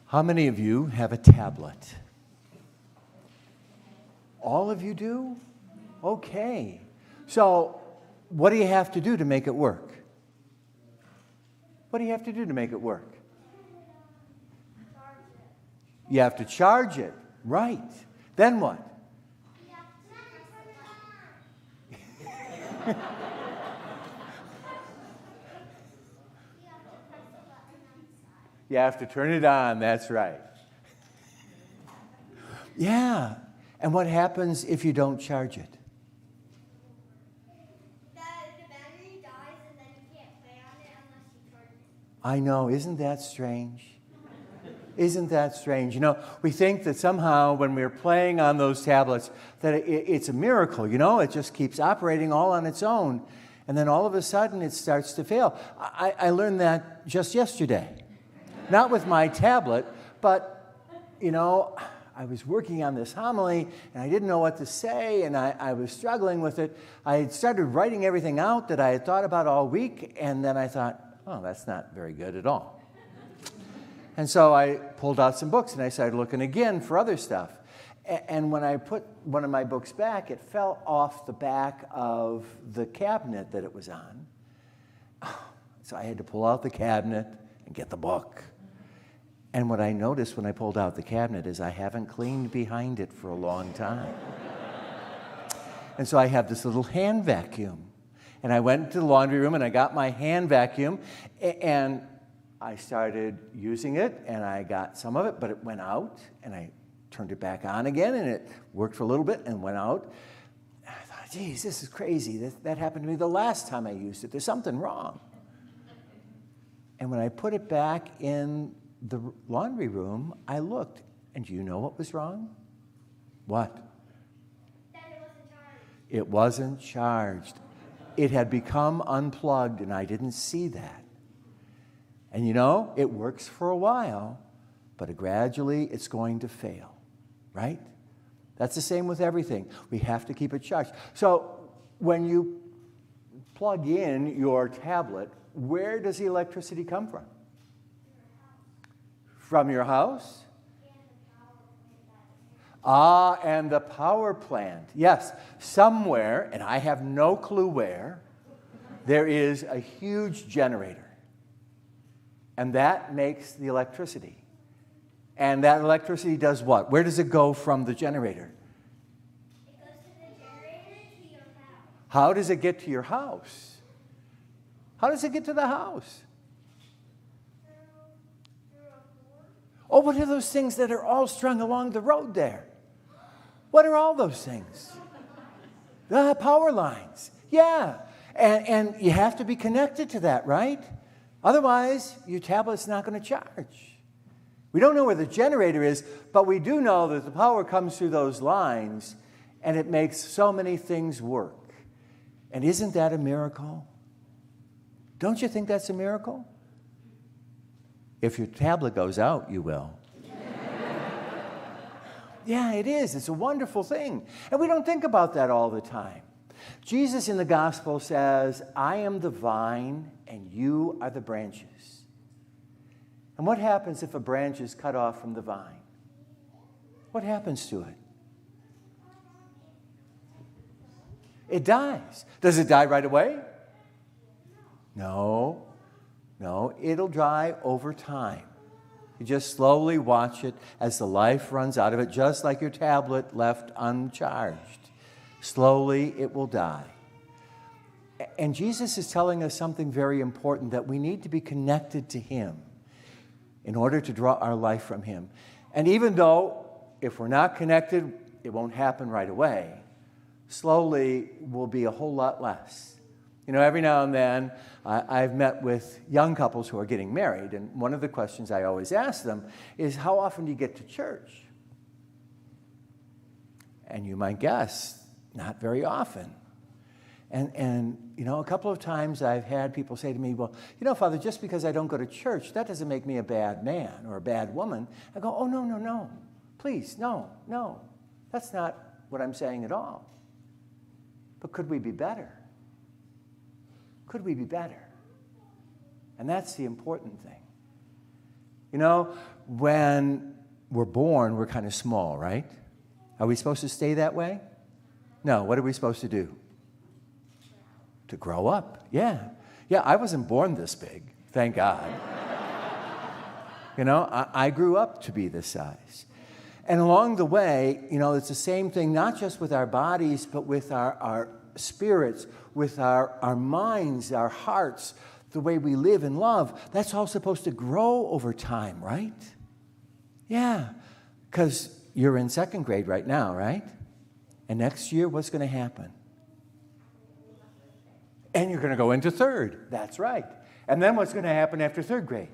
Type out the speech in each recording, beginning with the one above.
How many of you have a tablet? All of you do? Okay. So, what do you have to do to make it work? What do you have to do to make it work? You have to charge it. Right. Then what? You have to turn it on, that's right. Yeah. And what happens if you don't charge it? The battery dies and then you can't play on it unless you charge it. I know, isn't that strange? Isn't that strange? You know, we think that somehow when we're playing on those tablets that it's a miracle, you know, it just keeps operating all on its own. And then all of a sudden it starts to fail. I learned that just yesterday. Not with my tablet, but, you know, I was working on this homily and I didn't know what to say and I was struggling with it. I had started writing everything out that I had thought about all week, and then I thought, oh, that's not very good at all. And so I pulled out some books and I started looking again for other stuff. And when I put one of my books back, it fell off the back of the cabinet that it was on. So I had to pull out the cabinet and get the book. And what I noticed when I pulled out the cabinet is I haven't cleaned behind it for a long time. And so I have this little hand vacuum. And I went to the laundry room and I got my hand vacuum and I started using it and I got some of it, but it went out and I turned it back on again and it worked for a little bit and went out. And I thought, geez, this is crazy. That happened to me the last time I used it. There's something wrong. And when I put it back in the laundry room, I looked, and do you know what was wrong? What? That it wasn't charged. It wasn't charged. It had become unplugged, and I didn't see that. And you know, it works for a while, but gradually it's going to fail, right? That's the same with everything. We have to keep it charged. So when you plug in your tablet, where does the electricity come from? From your house? And the power plant. Yes, somewhere, and I have no clue where, there is a huge generator. And that makes the electricity. And that electricity does what? Where does it go from the generator? It goes to the generator to your house. How does it get to your house? How does it get to the house? Oh, what are those things that are all strung along the road there? What are all those things? The power lines. Yeah. And you have to be connected to that, right? Otherwise, your tablet's not going to charge. We don't know where the generator is, but we do know that the power comes through those lines, and it makes so many things work. And isn't that a miracle? Don't you think that's a miracle? If your tablet goes out, you will. Yeah, it is. It's a wonderful thing. And we don't think about that all the time. Jesus in the gospel says, I am the vine and you are the branches. And what happens if a branch is cut off from the vine? What happens to it? It dies. Does it die right away? No. No, it'll die over time. You just slowly watch it as the life runs out of it, just like your tablet left uncharged. Slowly, it will die. And Jesus is telling us something very important, that we need to be connected to Him in order to draw our life from Him. And even though if we're not connected, it won't happen right away, slowly will be a whole lot less. You know, every now and then, I've met with young couples who are getting married, and one of the questions I always ask them is, how often do you get to church? And you might guess, not very often. And you know, a couple of times I've had people say to me, well, you know, Father, just because I don't go to church, that doesn't make me a bad man or a bad woman. I go, oh, no. Please, no. That's not what I'm saying at all. But could we be better? Could we be better? And that's the important thing. You know, when we're born, we're kind of small, right? Are we supposed to stay that way? No. What are we supposed to do? To grow up. Yeah. Yeah, I wasn't born this big, thank God. You know, I grew up to be this size. And along the way, you know, it's the same thing, not just with our bodies, but with our spirits, with our minds, our hearts, the way we live and love. That's all supposed to grow over time, right? Yeah, because you're in second grade right now, right? And next year, what's going to happen? And you're going to go into third. That's right. And then what's going to happen after third grade?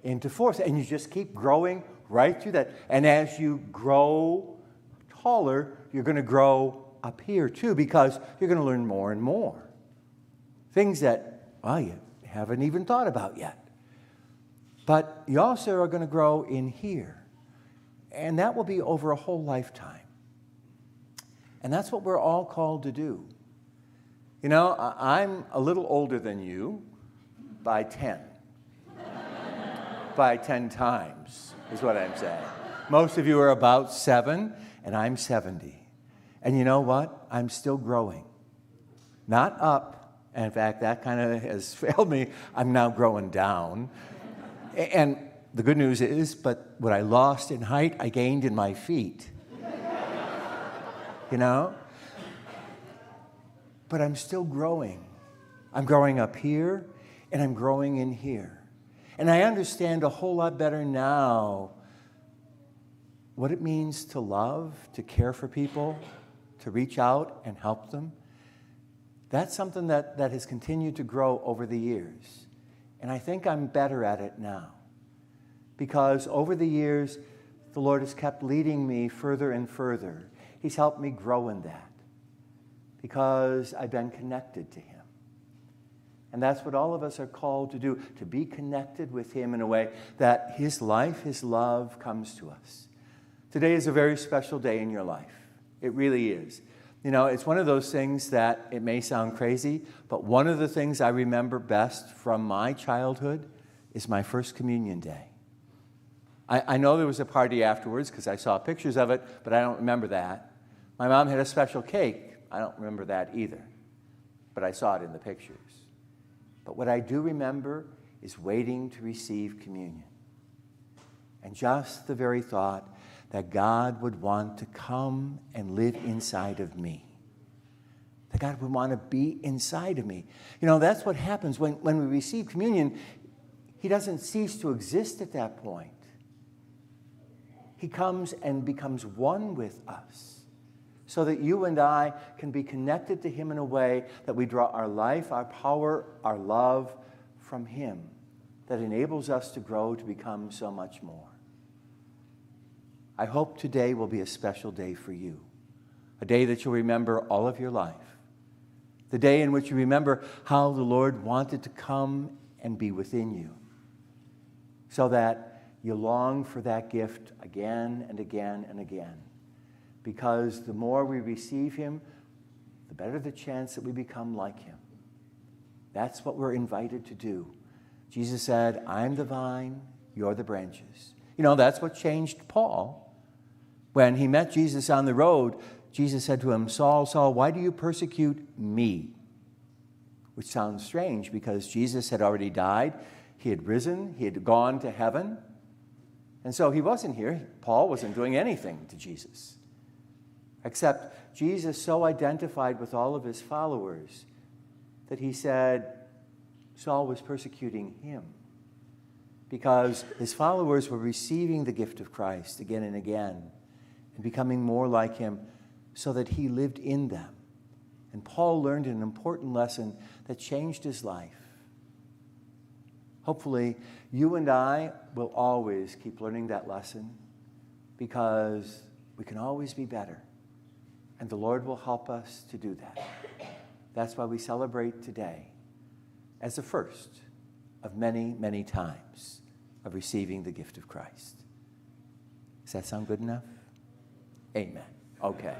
Into fourth. And you just keep growing right through that. And as you grow taller, you're going to grow up here too, because you're going to learn more and more. Things that, well, you haven't even thought about yet. But you also are going to grow in here. And that will be over a whole lifetime. And that's what we're all called to do. You know, I'm a little older than you by 10. By 10 times is what I'm saying. Most of you are about 7, and I'm 70. And you know what? I'm still growing. Not up. And in fact, that kind of has failed me. I'm now growing down. And the good news is, but what I lost in height, I gained in my feet. You know? But I'm still growing. I'm growing up here, and I'm growing in here. And I understand a whole lot better now what it means to love, to care for people, to reach out and help them. That's something that has continued to grow over the years. And I think I'm better at it now. Because over the years, the Lord has kept leading me further and further. He's helped me grow in that. Because I've been connected to Him. And that's what all of us are called to do, to be connected with Him in a way that His life, His love comes to us. Today is a very special day in your life. It really is. You know, it's one of those things that it may sound crazy, but one of the things I remember best from my childhood is my first communion day. I know there was a party afterwards because I saw pictures of it, but I don't remember that. My mom had a special cake. I don't remember that either, but I saw it in the pictures. But what I do remember is waiting to receive communion. And just the very thought that God would want to come and live inside of me. That God would want to be inside of me. You know, that's what happens when we receive communion. He doesn't cease to exist at that point. He comes and becomes one with us, so that you and I can be connected to Him in a way that we draw our life, our power, our love from Him, that enables us to grow to become so much more. I hope today will be a special day for you, a day that you'll remember all of your life, the day in which you remember how the Lord wanted to come and be within you, so that you long for that gift again and again and again. Because the more we receive Him, the better the chance that we become like Him. That's what we're invited to do. Jesus said, I'm the vine, you're the branches. You know, that's what changed Paul. When he met Jesus on the road, Jesus said to him, Saul, Saul, why do you persecute me? Which sounds strange because Jesus had already died. He had risen. He had gone to heaven. And so he wasn't here. Paul wasn't doing anything to Jesus. Except Jesus so identified with all of his followers that he said Saul was persecuting him because his followers were receiving the gift of Christ again and again and becoming more like him so that he lived in them. And Paul learned an important lesson that changed his life. Hopefully, you and I will always keep learning that lesson because we can always be better. And the Lord will help us to do that. That's why we celebrate today as the first of many, many times of receiving the gift of Christ. Does that sound good enough? Amen. Okay.